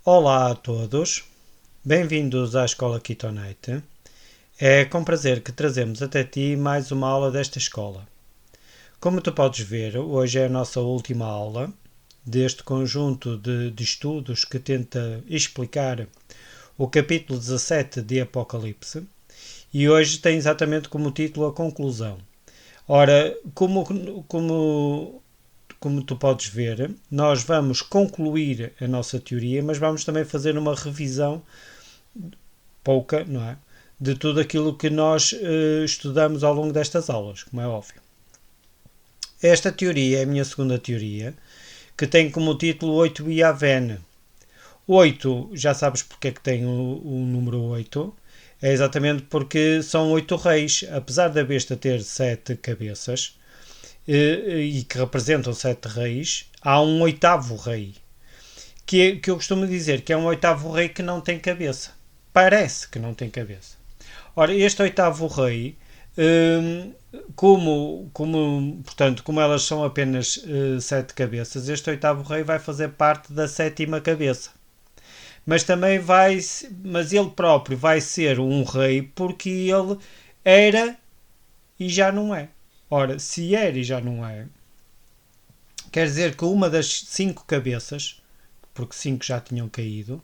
Olá a todos, bem-vindos à Escola Kitonite. É com prazer que trazemos até ti mais uma aula desta escola. Como tu podes ver, hoje é a nossa última aula deste conjunto de estudos que tenta explicar o capítulo 17 de Apocalipse e hoje tem exatamente como título a conclusão. Ora, como tu podes ver, nós vamos concluir a nossa teoria, mas vamos também fazer uma revisão pouca, não é? De tudo aquilo que nós estudamos ao longo destas aulas, como é óbvio. Esta teoria é a minha segunda teoria, que tem como título 8 Iaven. 8, já sabes porque é que tem o número 8, é exatamente porque são 8 reis, apesar da besta ter 7 cabeças e que representam 7 reis, há um oitavo rei, que eu costumo dizer que é um oitavo rei que não tem cabeça. Parece que não tem cabeça. Ora, este oitavo rei, portanto, como elas são apenas 7 cabeças, este oitavo rei vai fazer parte da sétima cabeça. Mas também mas ele próprio vai ser um rei porque ele era e já não é. Ora, se era e já não é, quer dizer que uma das 5 cabeças, porque 5 já tinham caído,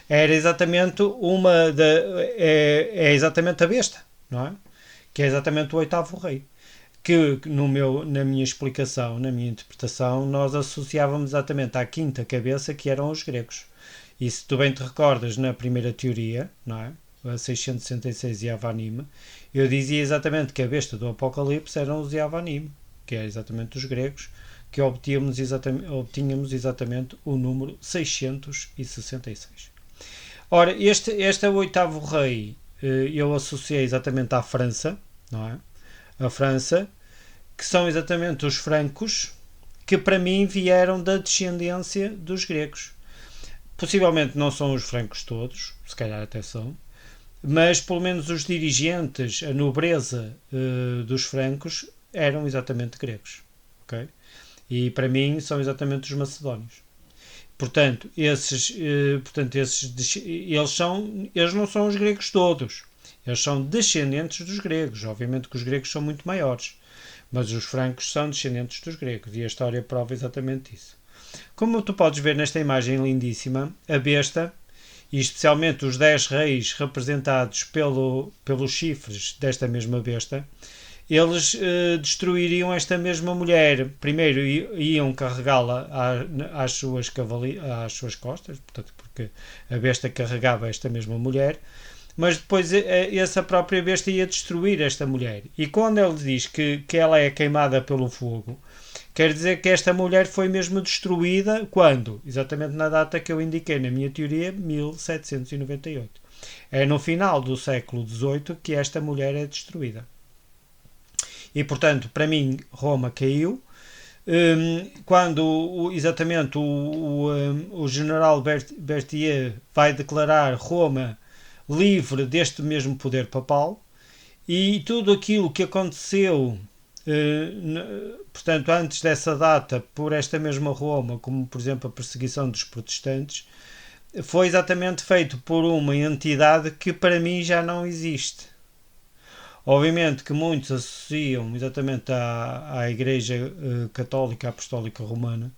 era exatamente é exatamente a besta, não é? Que é exatamente o oitavo rei. Que na minha explicação, na minha interpretação, nós associávamos exatamente à quinta cabeça, que eram os gregos. E se tu bem te recordas, na primeira teoria, não é? A 666 Yavanim, eu dizia exatamente que a besta do Apocalipse eram os Yavanim, que é exatamente os gregos, que obtínhamos exatamente o número 666. Ora, este oitavo rei eu associei exatamente à França, não é? A França, que são exatamente os francos, que para mim vieram da descendência dos gregos. Possivelmente não são os francos todos, se calhar até são, mas pelo menos os dirigentes, a nobreza dos francos eram exatamente gregos. Okay? E para mim são exatamente os macedónios. Portanto, eles não são os gregos todos. Eles são descendentes dos gregos. Obviamente que os gregos são muito maiores. Mas os francos são descendentes dos gregos. E a história prova exatamente isso. Como tu podes ver nesta imagem lindíssima, a besta, e especialmente os 10 reis representados pelos chifres desta mesma besta, eles destruiriam esta mesma mulher. Primeiro iam carregá-la às suas costas, portanto, porque a besta carregava esta mesma mulher, mas depois essa própria besta ia destruir esta mulher. E quando ele diz que ela é queimada pelo fogo, quer dizer que esta mulher foi mesmo destruída quando? Exatamente na data que eu indiquei na minha teoria, 1798. É no final do século XVIII que esta mulher é destruída. E, portanto, para mim, Roma caiu. Quando exatamente o general Berthier vai declarar Roma livre deste mesmo poder papal, e tudo aquilo que aconteceu, portanto, antes dessa data, por esta mesma Roma, como por exemplo a perseguição dos protestantes, foi exatamente feito por uma entidade que para mim já não existe. Obviamente que muitos associam exatamente à Igreja Católica Apostólica Romana,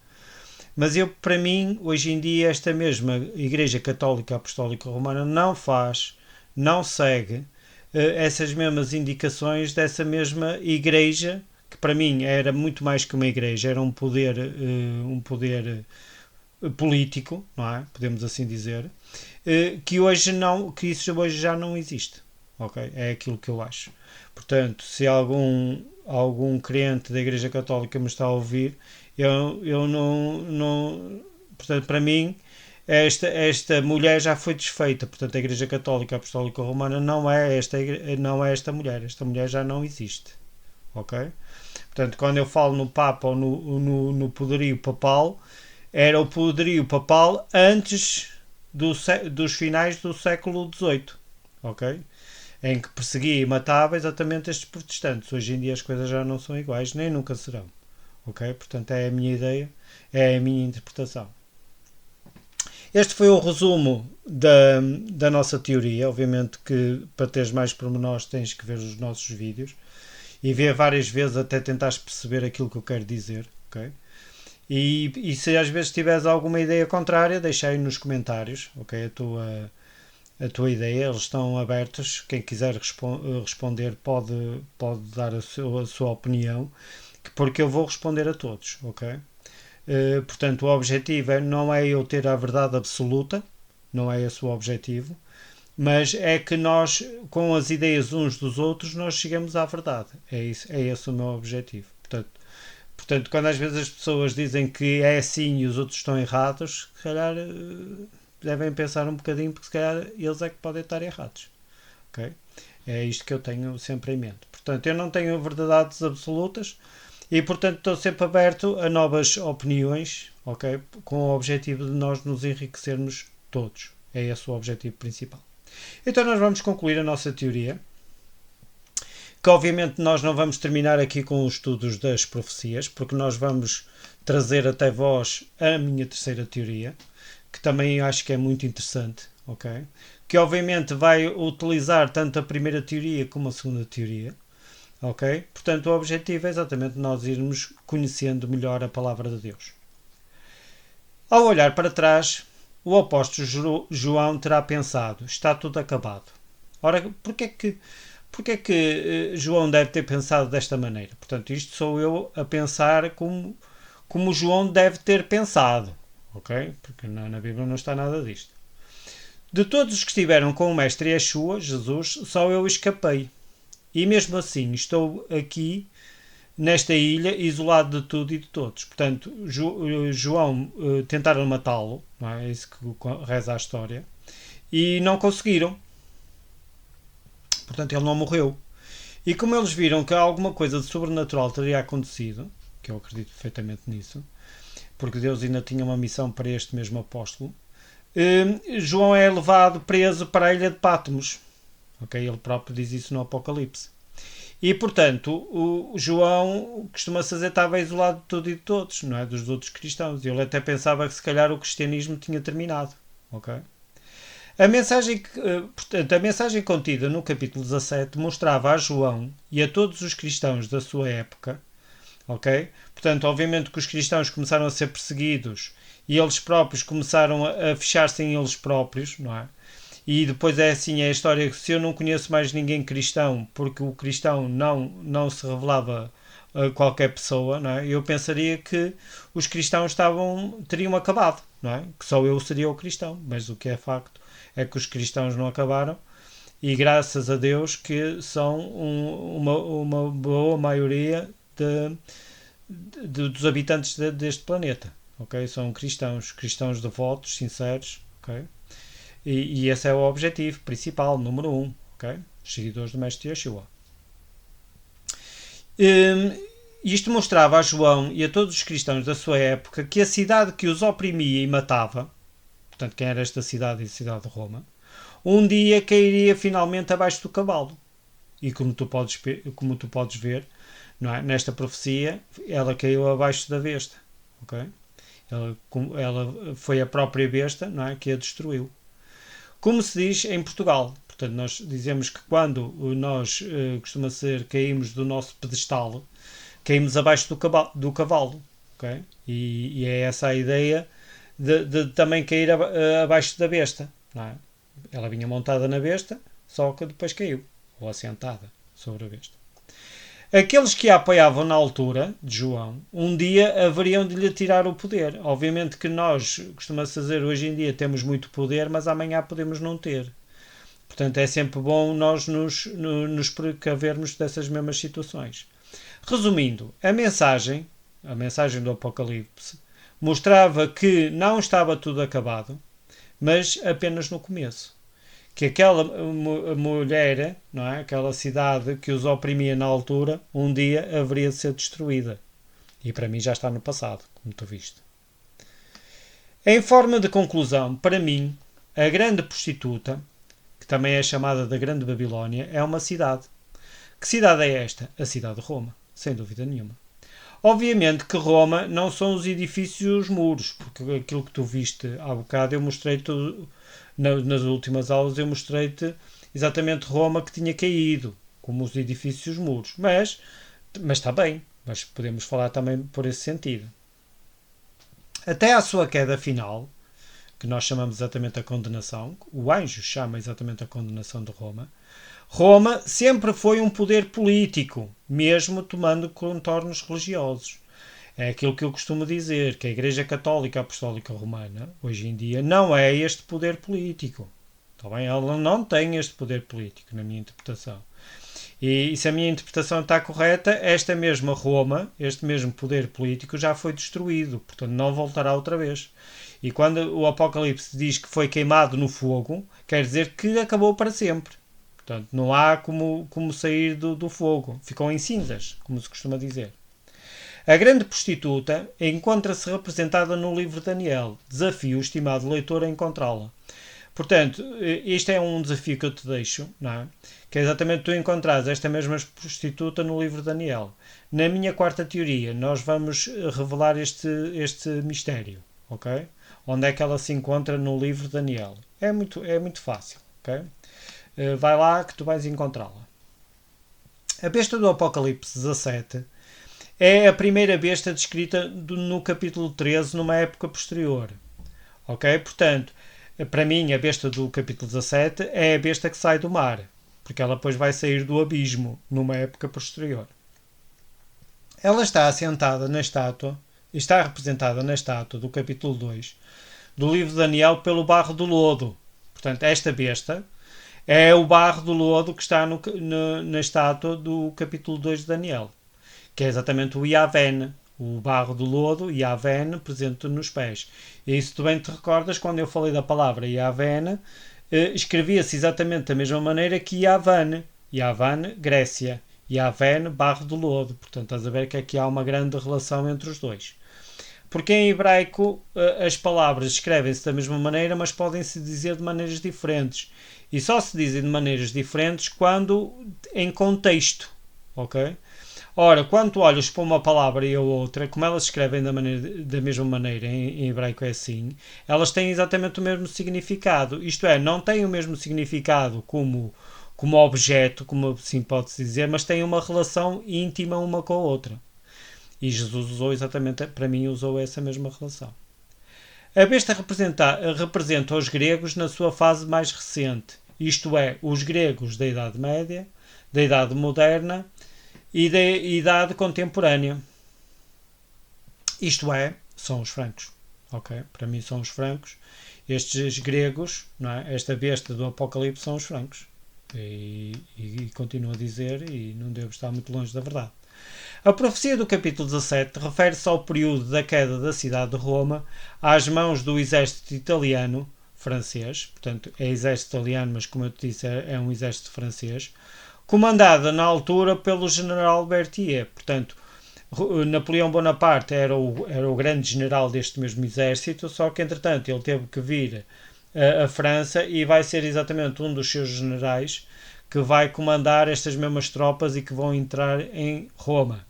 mas para mim, hoje em dia, esta mesma Igreja Católica Apostólica Romana não segue essas mesmas indicações dessa mesma Igreja, que para mim era muito mais que uma Igreja, era um poder político, não é? Podemos assim dizer, que isso hoje já não existe. Okay? É aquilo que eu acho. Portanto, se algum crente da Igreja Católica me está a ouvir, eu não. Portanto, para mim, esta mulher já foi desfeita. Portanto, a Igreja Católica Apostólica Romana não é esta mulher. Esta mulher já não existe. Ok? Portanto, quando eu falo no Papa ou no poderio papal, era o poderio papal antes dos finais do século XVIII. Ok? Em que perseguia e matava exatamente estes protestantes. Hoje em dia as coisas já não são iguais, nem nunca serão. Ok? Portanto, é a minha ideia, é a minha interpretação. Este foi o resumo da nossa teoria. Obviamente que para teres mais pormenores tens que ver os nossos vídeos e ver várias vezes até tentares perceber aquilo que eu quero dizer, ok? E se às vezes tiveres alguma ideia contrária, deixa aí nos comentários, ok? A tua ideia, eles estão abertos. Quem quiser responder pode dar a sua opinião, porque eu vou responder a todos, ok? Portanto, o objetivo não é eu ter a verdade absoluta, não é esse o objetivo, mas é que nós, com as ideias uns dos outros, nós chegamos à verdade. É esse o meu objetivo. Portanto, quando às vezes as pessoas dizem que é assim e os outros estão errados, se calhar devem pensar um bocadinho, porque se calhar eles é que podem estar errados. Okay? É isto que eu tenho sempre em mente. Portanto, eu não tenho verdades absolutas e, portanto, estou sempre aberto a novas opiniões, ok? Com o objetivo de nós nos enriquecermos todos. É esse o objetivo principal. Então, nós vamos concluir a nossa teoria, que obviamente nós não vamos terminar aqui com os estudos das profecias, porque nós vamos trazer até vós a minha terceira teoria, que também acho que é muito interessante, ok? Que obviamente vai utilizar tanto a primeira teoria como a segunda teoria, ok? Portanto, o objetivo é exatamente nós irmos conhecendo melhor a palavra de Deus. Ao olhar para trás, o apóstolo João terá pensado: está tudo acabado. Ora, porque é que João deve ter pensado desta maneira? Portanto, isto sou eu a pensar como João deve ter pensado, ok? Porque na Bíblia não está nada disto. De todos os que estiveram com o Mestre Yeshua, Jesus, só eu escapei. E mesmo assim estou aqui, nesta ilha, isolado de tudo e de todos. Portanto, João tentaram matá-lo, não é? É isso que reza a história, e não conseguiram. Portanto, ele não morreu. E como eles viram que alguma coisa de sobrenatural teria acontecido, que eu acredito perfeitamente nisso, porque Deus ainda tinha uma missão para este mesmo apóstolo, João é levado preso para a ilha de Patmos. Okay? Ele próprio diz isso no Apocalipse. E, portanto, o João, costuma-se dizer, estava isolado de tudo e de todos, não é? Dos outros cristãos. Ele até pensava que se calhar o cristianismo tinha terminado. Okay? Portanto, a mensagem contida no capítulo 17 mostrava a João e a todos os cristãos da sua época, ok? Portanto, obviamente que os cristãos começaram a ser perseguidos e eles próprios começaram a fechar-se em eles próprios, não é? E depois é assim a história que se eu não conheço mais ninguém cristão, porque o cristão não se revelava a qualquer pessoa, não é? Eu pensaria que os cristãos teriam acabado, não é? Que só eu seria o cristão, mas o que é facto é que os cristãos não acabaram e graças a Deus que são uma boa maioria dos habitantes deste planeta, ok? São cristãos devotos, sinceros, ok? E esse é o objetivo principal, número 1, ok? Os seguidores do Mestre Yeshua. Isto mostrava a João e a todos os cristãos da sua época que a cidade que os oprimia e matava, portanto, quem era esta cidade e a cidade de Roma, um dia cairia finalmente abaixo do cavalo. E como tu podes ver, não é? Nesta profecia, ela caiu abaixo da besta. Okay? Ela foi a própria besta, não é? Que a destruiu. Como se diz em Portugal. Portanto, nós dizemos que quando nós, costuma ser, caímos do nosso pedestal, caímos abaixo do cavalo. Okay? E é essa a ideia de também cair abaixo da besta. Não é? Ela vinha montada na besta, só que depois caiu, ou assentada sobre a besta. Aqueles que a apoiavam na altura de João, um dia haveriam de lhe tirar o poder. Obviamente que nós, costuma-se dizer, hoje em dia temos muito poder, mas amanhã podemos não ter. Portanto, é sempre bom nós nos precavermos dessas mesmas situações. Resumindo, a mensagem do Apocalipse, mostrava que não estava tudo acabado, mas apenas no começo. Que aquela mulher, não é? Aquela cidade que os oprimia na altura, um dia haveria de ser destruída. E para mim já está no passado, como tu viste. Em forma de conclusão, para mim, a grande prostituta, que também é chamada da Grande Babilónia, é uma cidade. Que cidade é esta? A cidade de Roma, sem dúvida nenhuma. Obviamente que Roma não são os edifícios e os muros, porque aquilo que tu viste há bocado eu mostrei-te, nas últimas aulas eu mostrei-te exatamente Roma que tinha caído, como os edifícios e os muros. Mas está bem, mas podemos falar também por esse sentido. Até à sua queda final, que nós chamamos exatamente a condenação, o anjo chama exatamente a condenação de Roma, Roma sempre foi um poder político, mesmo tomando contornos religiosos. É aquilo que eu costumo dizer, que a Igreja Católica Apostólica Romana, hoje em dia, não é este poder político. Está bem? Ela não tem este poder político, na minha interpretação. E se a minha interpretação está correta, esta mesma Roma, este mesmo poder político, já foi destruído. Portanto, não voltará outra vez. E quando o Apocalipse diz que foi queimado no fogo, quer dizer que acabou para sempre. Portanto, não há como sair do fogo. Ficou em cinzas, como se costuma dizer. A grande prostituta encontra-se representada no livro de Daniel. Desafio o estimado leitor a encontrá-la. Portanto, este é um desafio que eu te deixo, não é? Que é exatamente tu encontrares esta mesma prostituta no livro de Daniel. Na minha quarta teoria, nós vamos revelar este mistério, ok? Onde é que ela se encontra no livro de Daniel. É muito fácil, ok? Vai lá que tu vais encontrá-la. A besta do Apocalipse 17 é a primeira besta descrita no capítulo 13, numa época posterior. Ok? Portanto, para mim, a besta do capítulo 17 é a besta que sai do mar, porque ela depois vai sair do abismo numa época posterior. Ela está assentada na estátua, está representada na estátua do capítulo 2 do livro de Daniel pelo barro do lodo. Portanto, esta besta é o barro do lodo que está na estátua do capítulo 2 de Daniel, que é exatamente o Yaven, o barro do lodo, Yaven, presente nos pés. E se tu bem te recordas, quando eu falei da palavra Yaven, escrevia-se exatamente da mesma maneira que Yavan. Yavan, Grécia. Yaven, barro do lodo. Portanto, estás a ver que aqui há uma grande relação entre os dois. Porque em hebraico as palavras escrevem-se da mesma maneira, mas podem-se dizer de maneiras diferentes. E só se dizem de maneiras diferentes quando em contexto. Ok? Ora, quando tu olhas para uma palavra e a outra, como elas se escrevem da mesma maneira, em hebraico é assim, elas têm exatamente o mesmo significado. Isto é, não têm o mesmo significado como objeto, como assim pode-se dizer, mas têm uma relação íntima uma com a outra. E Jesus usou exatamente, para mim, usou essa mesma relação. A besta representa os gregos na sua fase mais recente, isto é, os gregos da Idade Média, da Idade Moderna e da Idade Contemporânea. Isto é, são os francos. Ok? Para mim são os francos. Estes gregos, não é? Esta besta do Apocalipse são os francos. E continuo a dizer, e não devo estar muito longe da verdade. A profecia do capítulo 17 refere-se ao período da queda da cidade de Roma às mãos do exército italiano, francês, portanto é exército italiano, mas como eu te disse é um exército francês, comandada na altura pelo general Berthier. Portanto, Napoleão Bonaparte era o grande general deste mesmo exército, só que entretanto ele teve que vir a França e vai ser exatamente um dos seus generais que vai comandar estas mesmas tropas e que vão entrar em Roma.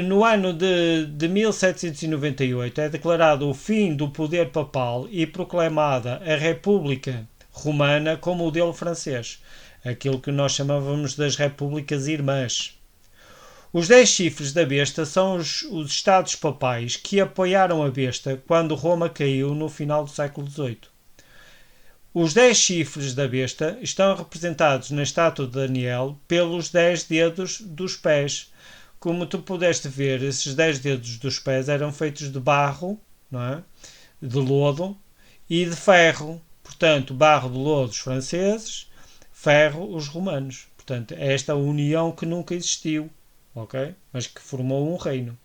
No ano de 1798 é declarado o fim do poder papal e proclamada a República Romana como modelo francês, aquilo que nós chamávamos das repúblicas irmãs. Os 10 chifres da besta são os estados papais que apoiaram a besta quando Roma caiu no final do século XVIII. Os 10 chifres da besta estão representados na estátua de Daniel pelos 10 dedos dos pés. Como tu pudeste ver, esses 10 dedos dos pés eram feitos de barro, não é? De lodo e de ferro. Portanto, barro de lodo os franceses, ferro os romanos. Portanto, é esta união que nunca existiu, ok? Mas que formou um reino.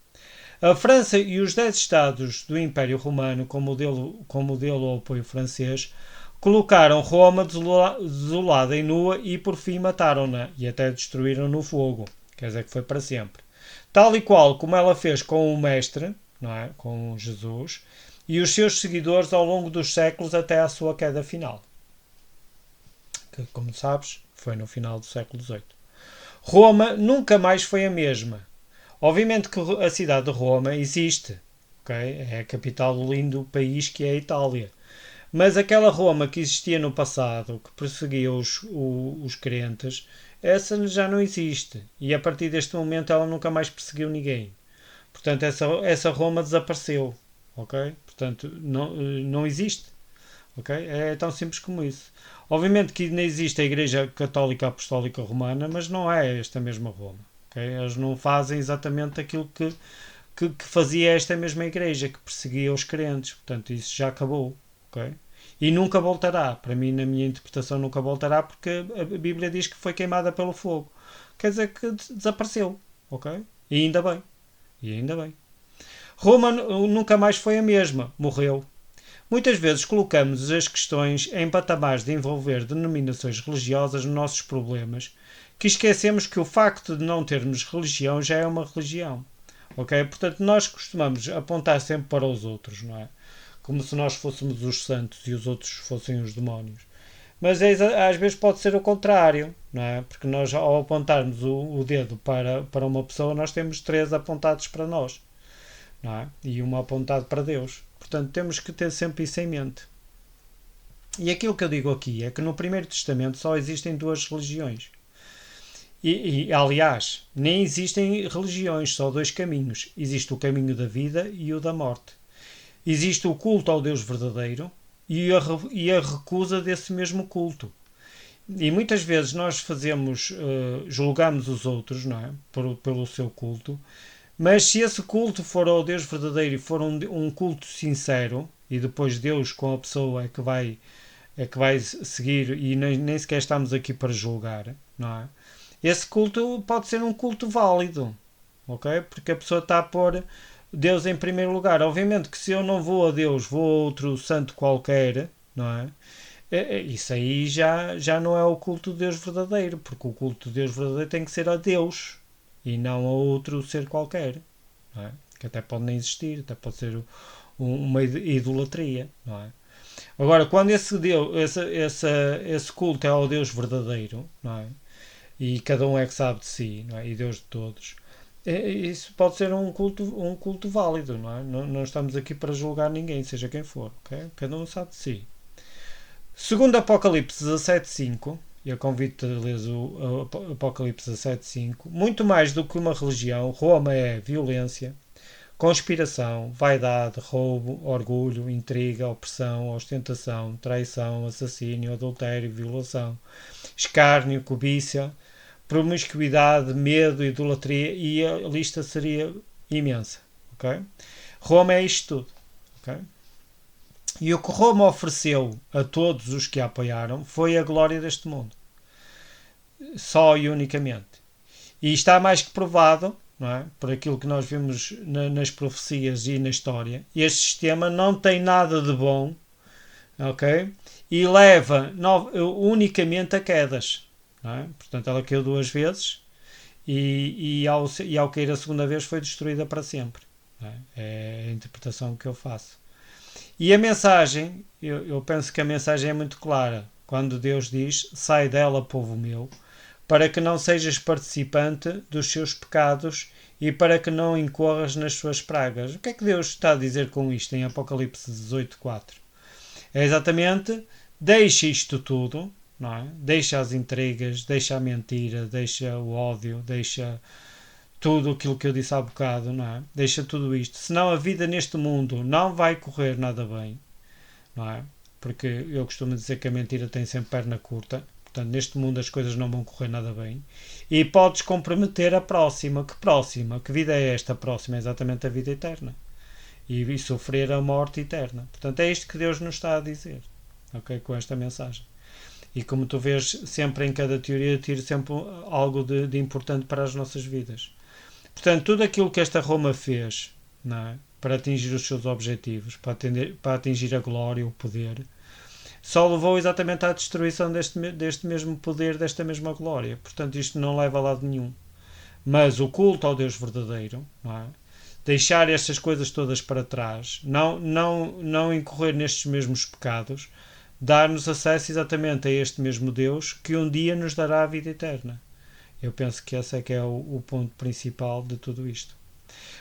A França e os 10 estados do Império Romano, com modelo ao apoio francês, colocaram Roma desolada e nua e por fim mataram-na e até destruíram no fogo. Quer dizer que foi para sempre. Tal e qual como ela fez com o Mestre, não é? Com Jesus, e os seus seguidores ao longo dos séculos até à sua queda final. Que, como sabes, foi no final do século XVIII. Roma nunca mais foi a mesma. Obviamente que a cidade de Roma existe, ok? É a capital do lindo país que é a Itália. Mas aquela Roma que existia no passado, que perseguia os crentes, essa já não existe. E a partir deste momento ela nunca mais perseguiu ninguém. Portanto, essa Roma desapareceu. Ok? Portanto, não existe. Ok? É tão simples como isso. Obviamente que ainda existe a Igreja Católica Apostólica Romana, mas não é esta mesma Roma. Ok? Eles não fazem exatamente aquilo que fazia esta mesma Igreja, que perseguia os crentes. Portanto, isso já acabou. Ok? E nunca voltará. Para mim, na minha interpretação, nunca voltará porque a Bíblia diz que foi queimada pelo fogo. Quer dizer que desapareceu. Ok? E ainda bem. E ainda bem. Roma nunca mais foi a mesma. Morreu. Muitas vezes colocamos as questões em patamares de envolver denominações religiosas nos nossos problemas, que esquecemos que o facto de não termos religião já é uma religião. Ok? Portanto, nós costumamos apontar sempre para os outros, não é? Como se nós fôssemos os santos e os outros fossem os demónios. Mas às vezes pode ser o contrário, não é? Porque nós, ao apontarmos o dedo para uma pessoa, nós temos três apontados para nós, não é? E um apontado para Deus. Portanto, temos que ter sempre isso em mente. E aquilo que eu digo aqui é que no Primeiro Testamento só existem duas religiões. Aliás, nem existem religiões, só dois caminhos. Existe o caminho da vida e o da morte. Existe o culto ao Deus verdadeiro e a recusa desse mesmo culto. E muitas vezes nós julgamos os outros, não é? Pelo seu culto, mas se esse culto for ao Deus verdadeiro e for um culto sincero, e depois Deus com a pessoa é que vai seguir, e nem sequer estamos aqui para julgar, não é? Esse culto pode ser um culto válido, ok? Porque a pessoa está a pôr Deus em primeiro lugar. Obviamente que se eu não vou a Deus, vou a outro santo qualquer, não é? Isso aí já não é o culto de Deus verdadeiro, porque o culto de Deus verdadeiro tem que ser a Deus e não a outro ser qualquer, não é? Que até pode nem existir, até pode ser uma idolatria, não é? Agora, quando esse culto é ao Deus verdadeiro, não é? E cada um é que sabe de si, não é? E Deus de todos, isso pode ser um culto válido, não é? Não estamos aqui para julgar ninguém, seja quem for, ok? Cada um sabe de si. Segundo Apocalipse 17.5, e eu convido-te a ler o Apocalipse 17.5, muito mais do que uma religião, Roma é violência, conspiração, vaidade, roubo, orgulho, intriga, opressão, ostentação, traição, assassínio, adultério, violação, escárnio, cobiça, promiscuidade, medo, idolatria, e a lista seria imensa. Okay? Roma é isto tudo. Okay? E o que Roma ofereceu a todos os que a apoiaram foi a glória deste mundo. Só e unicamente. E está mais que provado, não é? Por aquilo que nós vimos nas profecias e na história. Este sistema não tem nada de bom, ok? E leva unicamente a quedas. Não é? Portanto, ela caiu duas vezes e ao cair a segunda vez foi destruída para sempre. Não é? É a interpretação que eu faço. E a mensagem, eu penso que a mensagem é muito clara. Quando Deus diz, sai dela, povo meu, para que não sejas participante dos seus pecados e para que não incorras nas suas pragas. O que é que Deus está a dizer com isto em Apocalipse 18.4? É exatamente, deixa isto tudo, não é? Deixa as intrigas, deixa a mentira, deixa o ódio, deixa tudo aquilo que eu disse há bocado, não é? Deixa tudo isto. Senão a vida neste mundo não vai correr nada bem, não é? Porque eu costumo dizer que a mentira tem sempre perna curta. Portanto, neste mundo as coisas não vão correr nada bem. E podes comprometer a próxima. Que próxima? Que vida é esta próxima? É exatamente a vida eterna. E sofrer a morte eterna. Portanto, é isto que Deus nos está a dizer. Ok? Com esta mensagem. E como tu vês, sempre em cada teoria, eu tiro sempre algo de importante para as nossas vidas. Portanto, tudo aquilo que esta Roma fez, não é? Para atingir os seus objetivos, para atingir a glória, o poder, só levou exatamente à destruição deste mesmo poder, desta mesma glória. Portanto, isto não leva a lado nenhum. Mas o culto ao Deus verdadeiro, não é? Deixar estas coisas todas para trás, não incorrer nestes mesmos pecados, dar-nos acesso exatamente a este mesmo Deus que um dia nos dará a vida eterna. Eu penso que esse é que é o ponto principal de tudo isto.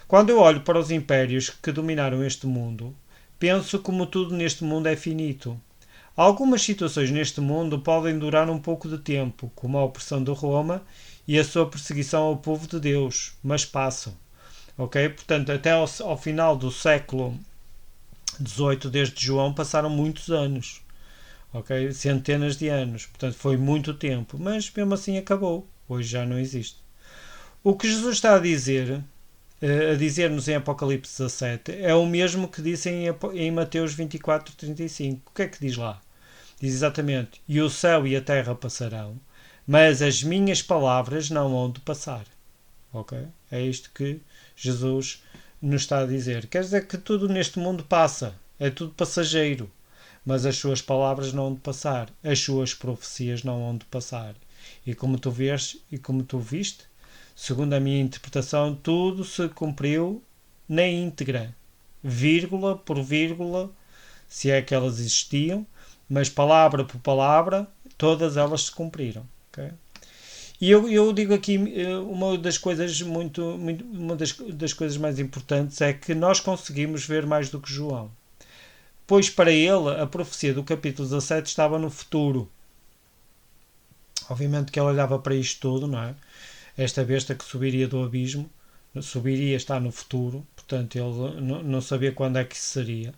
Quando eu olho para os impérios que dominaram este mundo, penso como tudo neste mundo é finito. Algumas situações neste mundo podem durar um pouco de tempo, como a opressão de Roma e a sua perseguição ao povo de Deus, mas passam. Ok? Portanto, até ao final do século XVIII, desde João, passaram muitos anos. Ok? Centenas de anos. Portanto, foi muito tempo. Mas mesmo assim acabou. Hoje já não existe. O que Jesus está a dizer-nos em Apocalipse 17 é o mesmo que disse em Mateus 24:35. O que é que diz lá? Diz exatamente: e o céu e a terra passarão, mas as minhas palavras não hão de passar. Ok? É isto que Jesus nos está a dizer. Quer dizer que tudo neste mundo passa. É tudo passageiro. Mas as suas palavras não hão de passar. As suas profecias não hão de passar. E como tu vês e como tu viste, segundo a minha interpretação, tudo se cumpriu na íntegra, vírgula por vírgula, se é que elas existiam, mas palavra por palavra, todas elas se cumpriram. Okay? E eu digo aqui uma das coisas uma das coisas mais importantes é que nós conseguimos ver mais do que João. Pois para ele a profecia do capítulo 17 estava no futuro. Obviamente que ele olhava para isto tudo, não é? Esta besta que subiria do abismo, subiria, está no futuro, portanto ele não sabia quando é que isso seria.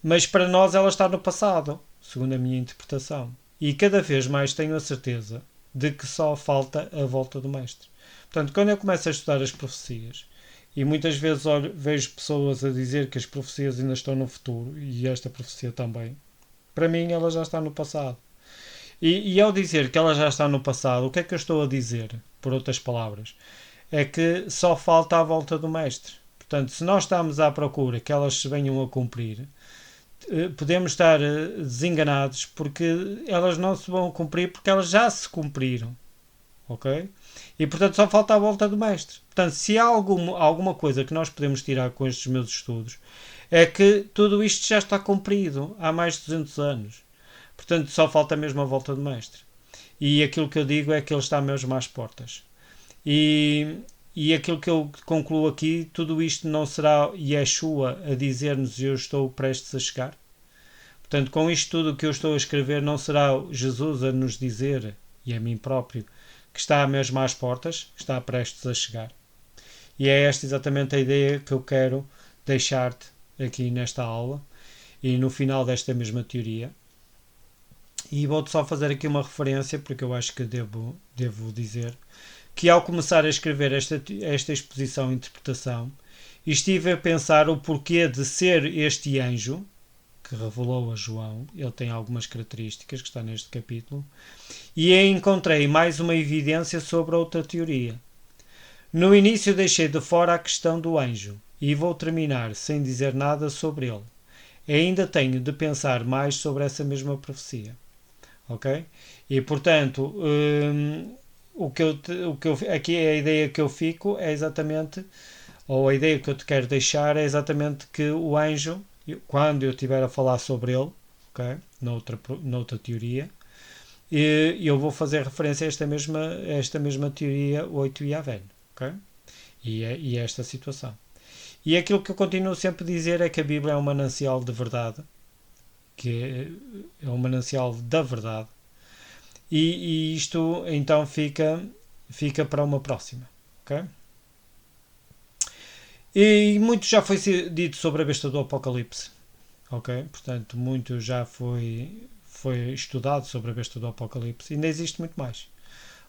Mas para nós ela está no passado, segundo a minha interpretação. E cada vez mais tenho a certeza de que só falta a volta do Mestre. Portanto, quando eu começo a estudar as profecias, e muitas vezes vejo pessoas a dizer que as profecias ainda estão no futuro, e esta profecia também, para mim ela já está no passado. E ao dizer que ela já está no passado, o que é que eu estou a dizer? Por outras palavras, é que só falta a volta do Mestre. Portanto, se nós estamos à procura que elas se venham a cumprir, podemos estar desenganados porque elas não se vão cumprir porque elas já se cumpriram. Ok? E portanto só falta a volta do Mestre. Portanto, se há alguma coisa que nós podemos tirar com estes meus estudos, é que tudo isto já está cumprido há mais de 200 anos. Portanto, só falta mesmo a volta do Mestre. E aquilo que eu digo é que ele está mesmo às portas. E aquilo que eu concluo aqui, tudo isto não será Yeshua a dizer-nos eu estou prestes a chegar? Portanto, com isto tudo que eu estou a escrever, não será Jesus a nos dizer, e a mim próprio, que está mesmo às portas, que está prestes a chegar? E é esta exatamente a ideia que eu quero deixar-te aqui nesta aula e no final desta mesma teoria. E vou-te só fazer aqui uma referência, porque eu acho que devo dizer, que ao começar a escrever esta exposição e interpretação, estive a pensar o porquê de ser este anjo, que revelou a João, ele tem algumas características que está neste capítulo, e encontrei mais uma evidência sobre outra teoria. No início deixei de fora a questão do anjo, e vou terminar sem dizer nada sobre ele. Ainda tenho de pensar mais sobre essa mesma profecia. Ok? E portanto, aqui a ideia que eu fico é exatamente, ou a ideia que eu te quero deixar é exatamente que o anjo, quando eu estiver a falar sobre ele, okay, noutra teoria, eu vou fazer referência a esta mesma teoria 8 e Aven, okay? E a esta situação. E aquilo que eu continuo sempre a dizer é que a Bíblia é um manancial de verdade, que é um manancial da verdade, e isto então fica para uma próxima, ok? E muito já foi dito sobre a besta do Apocalipse, ok? Portanto, muito já foi estudado sobre a besta do Apocalipse, ainda existe muito mais,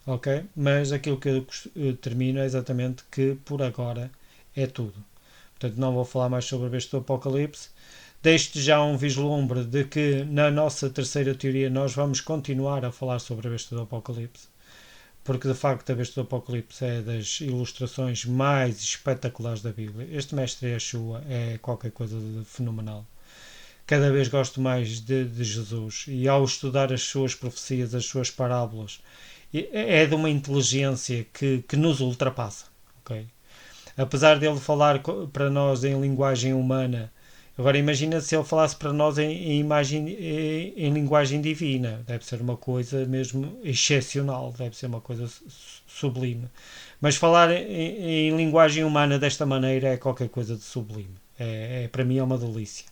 ok? Mas aquilo que eu termino é exatamente que por agora é tudo. Portanto, não vou falar mais sobre a besta do Apocalipse. Deixo-te já um vislumbre de que na nossa terceira teoria nós vamos continuar a falar sobre a besta do Apocalipse, porque de facto a besta do Apocalipse é das ilustrações mais espetaculares da Bíblia. Este mestre Yeshua é qualquer coisa de fenomenal. Cada vez gosto mais de Jesus, e ao estudar as suas profecias, as suas parábolas, é de uma inteligência que nos ultrapassa. Okay? Apesar dele falar para nós em linguagem humana, Agora imagina se ele falasse para nós em imagem, em linguagem divina. Deve ser uma coisa mesmo excepcional, deve ser uma coisa sublime. Mas falar em linguagem humana desta maneira é qualquer coisa de sublime. Para mim é uma delícia.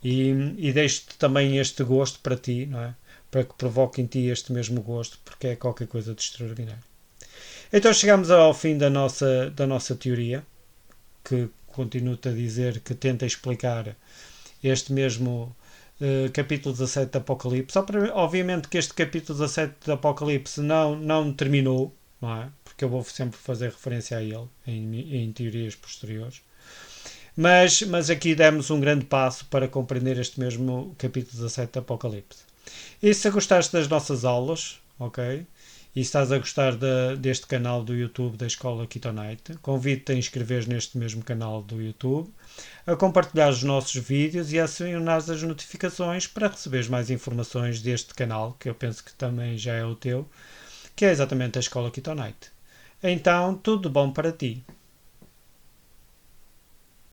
E deixo-te também este gosto para ti, não é? Para que provoque em ti este mesmo gosto, porque é qualquer coisa de extraordinário. Então chegamos ao fim da nossa teoria, que continuo-te a dizer que tenta explicar este mesmo capítulo 17 de Apocalipse. Obviamente que este capítulo 17 de Apocalipse não terminou, não é? Porque eu vou sempre fazer referência a ele em teorias posteriores. Mas aqui demos um grande passo para compreender este mesmo capítulo 17 de Apocalipse. E se gostaste das nossas aulas, ok? E estás a gostar deste canal do YouTube da Escola Kitonite, convido-te a inscreveres neste mesmo canal do YouTube, a compartilhar os nossos vídeos e a acionar as notificações para receberes mais informações deste canal, que eu penso que também já é o teu, que é exatamente a Escola Kitonite. Então, tudo bom para ti.